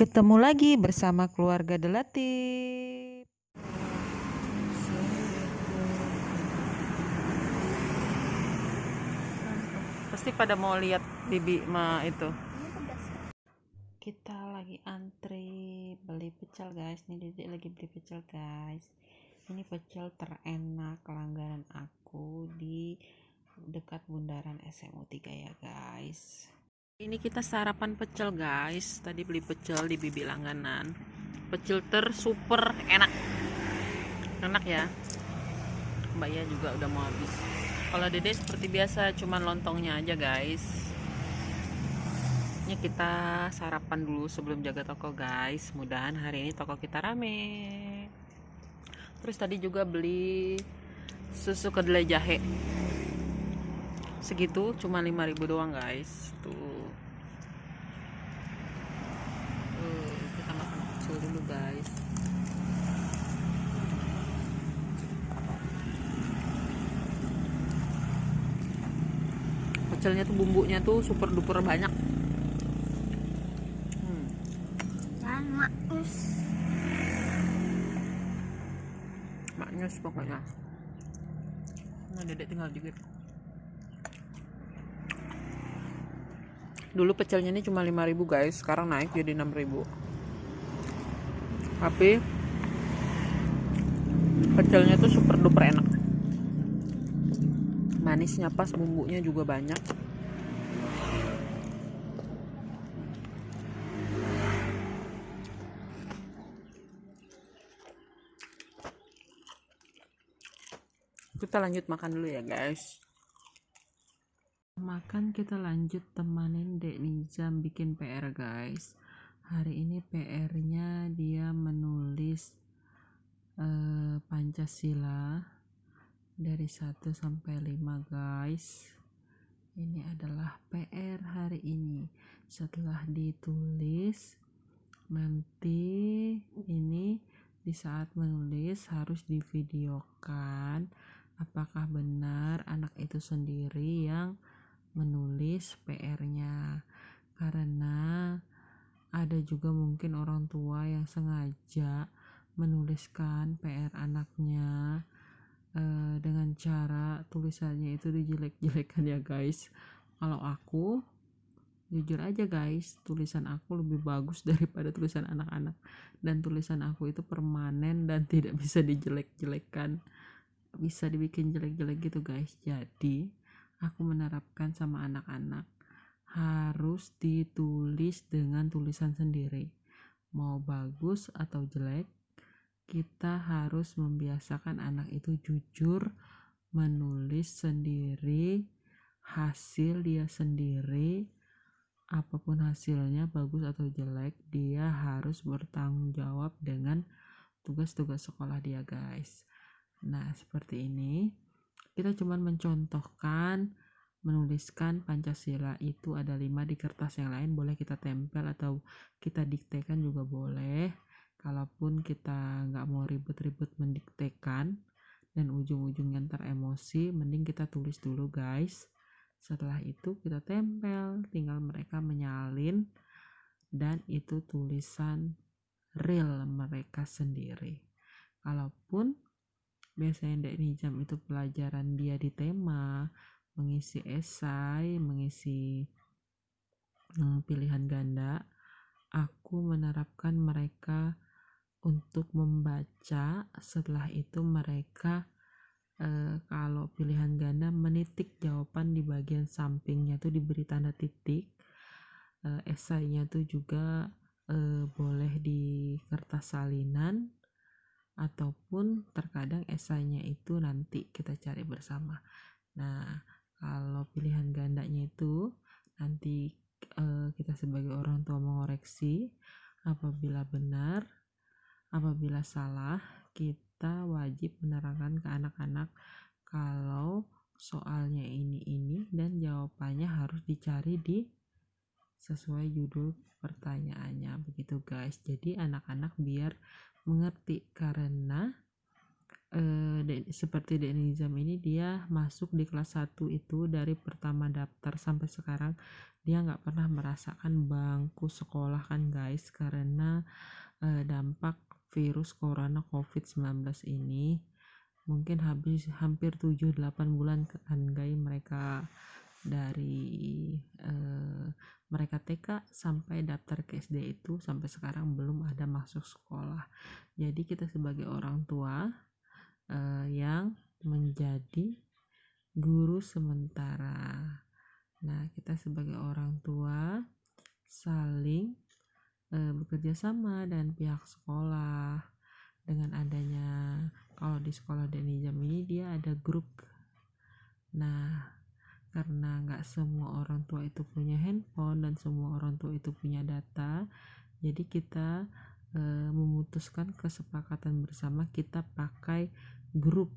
Ketemu lagi bersama keluarga Delatip. Pasti pada mau lihat bibi ma itu. Kita lagi antri beli pecel guys. Nih Dedek lagi beli pecel guys. Ini pecel terenak langganan aku di dekat bundaran SMU 3 ya guys. Ini kita sarapan pecel guys. Tadi beli pecel di bibi langganan. Pecel super enak. Enak ya. Mbaknya juga udah mau habis. Kalau Dede seperti biasa cuman lontongnya aja guys. Ini kita sarapan dulu sebelum jaga toko guys. Mudahan hari ini toko kita rame. Terus tadi juga beli susu kedelai jahe. Segitu cuma 5.000 doang guys. Tuh. Kita makan pecel dulu guys. Pecelnya tuh bumbunya tuh super duper banyak. Maknyus pokoknya. Nah, Dedek tinggal dikit. Dulu pecelnya ini cuma 5.000 guys, sekarang naik jadi 6.000. Tapi pecelnya tuh super duper enak. Manisnya pas, bumbunya juga banyak. Kita lanjut makan dulu ya guys. Makan kita lanjut temanin Dek Nizam bikin PR guys. Hari ini PR-nya dia menulis Pancasila dari 1 sampai 5 guys. Ini adalah PR hari ini. Setelah ditulis, nanti ini di saat menulis harus divideokan apakah benar anak itu sendiri yang menulis PR-nya, karena ada juga mungkin orang tua yang sengaja menuliskan PR anaknya dengan cara tulisannya itu dijelek-jelekan ya guys. Kalau aku jujur aja guys, tulisan aku lebih bagus daripada tulisan anak-anak, dan tulisan aku itu permanen dan tidak bisa dijelek-jelekan, bisa dibikin jelek-jelek gitu guys. Jadi aku menerapkan sama anak-anak harus ditulis dengan tulisan sendiri, mau bagus atau jelek. Kita harus membiasakan anak itu jujur menulis sendiri hasil dia sendiri. Apapun hasilnya, bagus atau jelek, dia harus bertanggung jawab dengan tugas-tugas sekolah dia guys. Nah seperti ini, kita cuma mencontohkan menuliskan Pancasila itu ada 5 di kertas, yang lain boleh kita tempel atau kita diktekan juga boleh. Kalaupun kita nggak mau ribet-ribet mendiktekan dan ujung-ujungnya ntar emosi, mending kita tulis dulu guys. Setelah itu kita tempel, tinggal mereka menyalin, dan itu tulisan real mereka sendiri. Kalaupun biasanya Dek Nijam itu pelajaran dia di tema, mengisi esai, mengisi pilihan ganda, aku menerapkan mereka untuk membaca. Setelah itu mereka kalau pilihan ganda menitik jawaban di bagian sampingnya tuh diberi tanda titik. Esainya tuh juga boleh di kertas salinan, ataupun terkadang esainya itu nanti kita cari bersama. Nah kalau pilihan gandanya itu nanti kita sebagai orang tua mengoreksi apabila benar, apabila salah. Kita wajib menerangkan ke anak-anak kalau soalnya ini dan jawabannya harus dicari di sesuai judul pertanyaannya, begitu guys. Jadi anak-anak biar mengerti, karena seperti Denizam ini, dia masuk di kelas 1 itu dari pertama daftar sampai sekarang dia nggak pernah merasakan bangku sekolah kan guys, karena dampak virus corona COVID-19 ini. Mungkin habis hampir 7-8 bulan kan guys, mereka dari mereka TK sampai daftar ke SD itu sampai sekarang belum ada masuk sekolah. Jadi kita sebagai orang tua yang menjadi guru sementara, nah kita sebagai orang tua saling bekerja sama dan pihak sekolah. Dengan adanya, kalau di sekolah Denizam ini dia ada grup. Nah, karena nggak semua orang tua itu punya handphone dan semua orang tua itu punya data, jadi kita memutuskan kesepakatan bersama kita pakai grup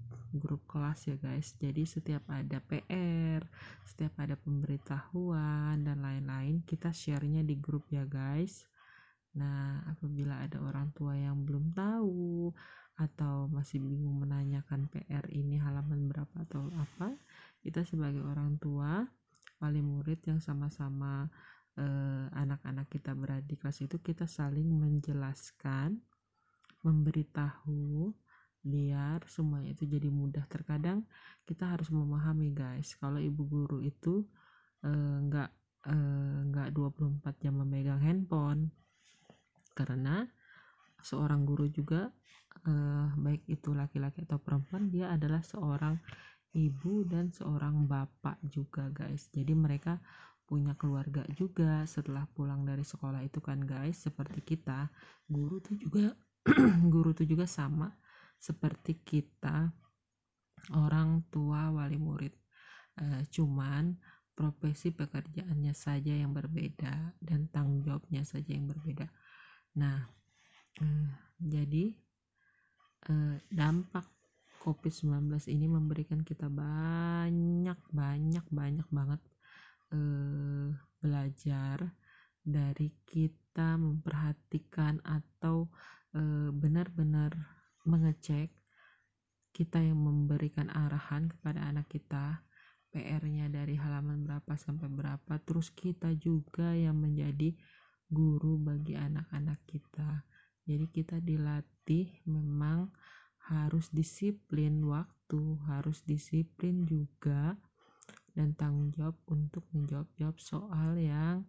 kelas ya guys. Jadi setiap ada PR, setiap ada pemberitahuan dan lain-lain, kita share-nya di grup ya guys. Nah, apabila ada orang tua yang belum tahu atau masih bingung menanyakan PR ini halaman berapa atau apa, kita sebagai orang tua, wali murid yang sama-sama anak-anak kita berada di kelas itu, kita saling menjelaskan, memberitahu biar semuanya itu jadi mudah. Terkadang kita harus memahami guys, kalau ibu guru itu nggak 24 jam memegang handphone, karena seorang guru juga baik itu laki-laki atau perempuan, dia adalah seorang ibu dan seorang bapak juga guys. Jadi mereka punya keluarga juga setelah pulang dari sekolah itu kan guys. Seperti kita, guru tuh juga guru tuh juga sama seperti kita orang tua wali murid, cuman profesi pekerjaannya saja yang berbeda dan tanggung jawabnya saja yang berbeda. Nah, jadi dampak COVID-19 ini memberikan kita banyak banget belajar dari kita memperhatikan atau benar-benar mengecek, kita yang memberikan arahan kepada anak kita PR-nya dari halaman berapa sampai berapa, terus kita juga yang menjadi guru bagi anak-anak kita. Jadi kita dilatih memang harus disiplin waktu, harus disiplin juga, dan tanggung jawab untuk menjawab soal yang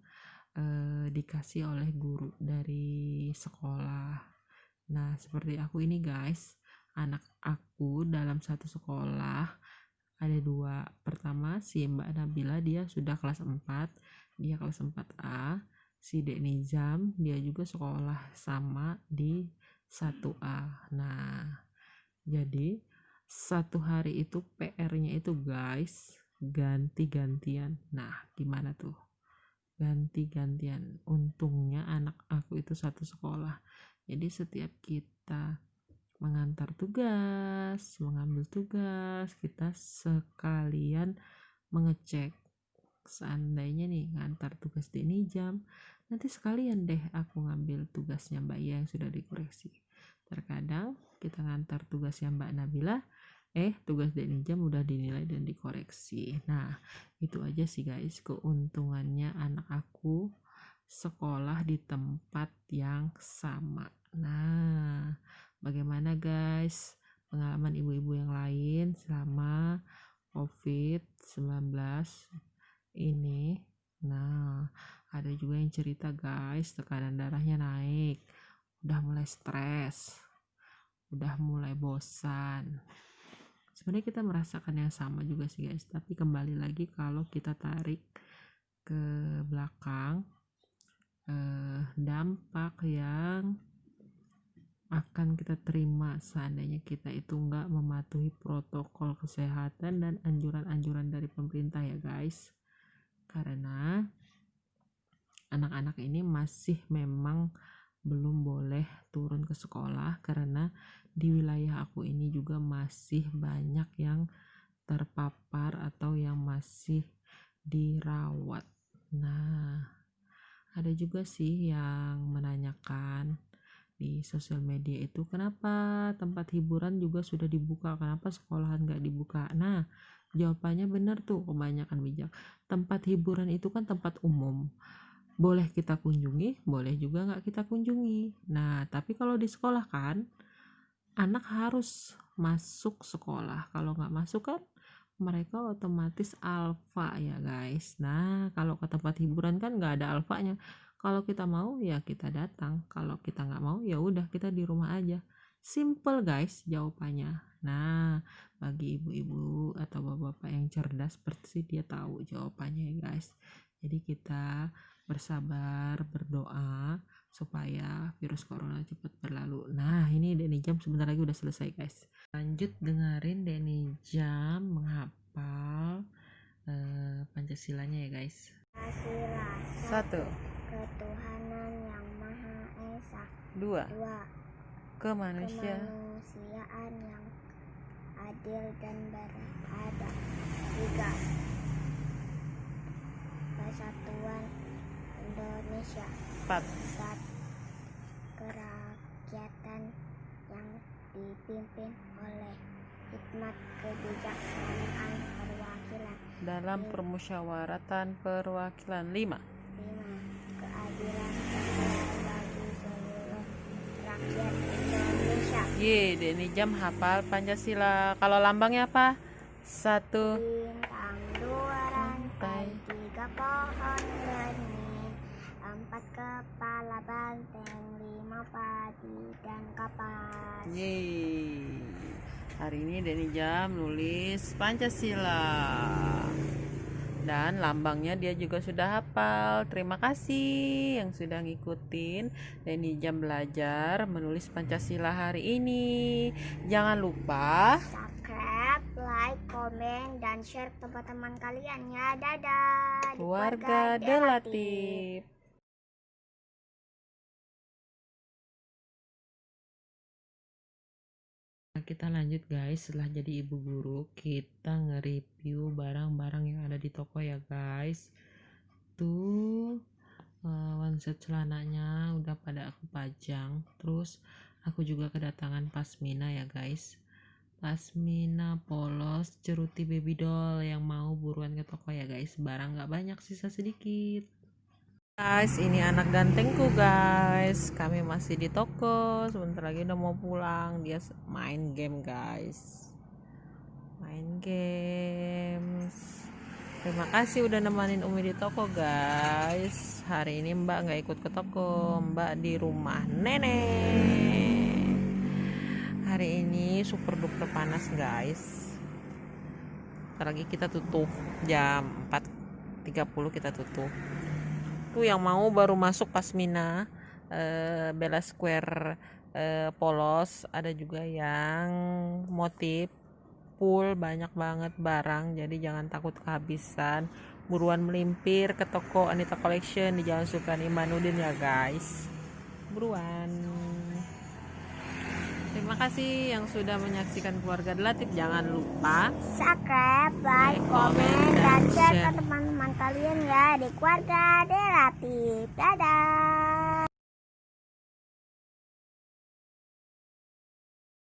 dikasih oleh guru dari sekolah. Nah, seperti aku ini guys, anak aku dalam satu sekolah ada 2. Pertama si Mbak Nabila, dia sudah kelas 4, dia kelas 4A. Si Denizam dia juga sekolah sama di 1A. Nah, jadi satu hari itu PR-nya itu guys ganti-gantian. Nah, gimana tuh? Ganti-gantian. Untungnya anak aku itu satu sekolah. Jadi setiap kita mengantar tugas, mengambil tugas, kita sekalian mengecek. Seandainya nih ngantar tugas di ini jam, nanti sekalian deh aku ngambil tugasnya Mbak Ia yang sudah dikoreksi. Terkadang kita ngantar tugasnya Mbak Nabila, tugas ini jam udah dinilai dan dikoreksi. Nah, itu aja sih guys keuntungannya anak aku sekolah di tempat yang sama. Nah, bagaimana guys pengalaman ibu-ibu yang lain selama COVID-19 ini? Nah, ada juga yang cerita guys, tekanan darahnya naik, udah mulai stres, udah mulai bosan. Sebenarnya kita merasakan yang sama juga sih guys, tapi kembali lagi kalau kita tarik ke belakang, dampak yang akan kita terima seandainya kita itu nggak mematuhi protokol kesehatan dan anjuran-anjuran dari pemerintah ya guys. Karena anak-anak ini masih memang belum boleh turun ke sekolah, karena di wilayah aku ini juga masih banyak yang terpapar atau yang masih dirawat. Nah, ada juga sih yang menanyakan di sosial media itu, kenapa tempat hiburan juga sudah dibuka, kenapa sekolahan nggak dibuka? Nah, jawabannya benar tuh, kebanyakan bijak. Tempat hiburan itu kan tempat umum, boleh kita kunjungi, boleh juga nggak kita kunjungi. Nah, tapi kalau di sekolah kan anak harus masuk sekolah, kalau nggak masuk kan mereka otomatis alfa ya guys. Nah, kalau ke tempat hiburan kan nggak ada alfanya. Kalau kita mau ya kita datang, kalau kita nggak mau ya udah kita di rumah aja. Simple guys jawabannya. Nah, bagi ibu-ibu atau bapak-bapak yang cerdas pasti dia tahu jawabannya ya guys. Jadi kita bersabar, berdoa supaya virus corona cepat berlalu. Nah, ini Denny Jam sebentar lagi udah selesai guys. Lanjut dengerin Denny Jam menghafal Pancasilanya ya guys. Pancasila. Satu. Ketuhanan yang Maha Esa. Dua. Kemanusiaan Kemanusiaan. yang adil dan beradab. 3. Persatuan Indonesia. 4. 4. Kerakyatan yang dipimpin oleh hikmat kebijaksanaan perwakilan. Dalam permusyawaratan perwakilan. 5. 5. Keadilan sosial bagi seluruh rakyat Indonesia. Denny Jam hafal Pancasila. Kalau lambangnya apa? 1. Bintang, 2 rantai, 3 pohon benih, 4 kepala banteng, 5 padi dan kapas. Hari ini Denny Jam nulis Pancasila. Dan lambangnya dia juga sudah hafal. Terima kasih yang sudah ngikutin Denny Jam belajar menulis Pancasila hari ini. Jangan lupa Subscribe, like, komen, dan share ke teman-teman kalian ya. Dadah. keluarga Delatif. Kita lanjut guys, setelah jadi ibu guru kita nge-review barang-barang yang ada di toko ya guys. Tuh one set celananya udah pada aku pajang. Terus aku juga kedatangan pasmina ya guys, pasmina polos ceruti baby doll. Yang mau buruan ke toko ya guys, barang gak banyak, sisa sedikit guys. Ini anak gantengku guys, kami masih di toko, sebentar lagi udah mau pulang. Dia main game guys, main games. Terima kasih udah nemenin Umi di toko guys. Hari ini Mbak nggak ikut ke toko, Mbak di rumah nenek. Hari ini super duper panas guys. Ntar lagi kita tutup jam 4.30 kita tutup. Tuh yang mau baru masuk pasmina Bella Square polos, ada juga yang motif full, banyak banget barang, jadi jangan takut kehabisan. Buruan melimpir ke toko Anita Collection di Jalan Sultan Imanuddin ya guys, buruan. Terima kasih yang sudah menyaksikan keluarga Delatif. Jangan lupa subscribe, like, komen, dan share ke teman-teman kalian ya di keluarga Delatif. Dadah.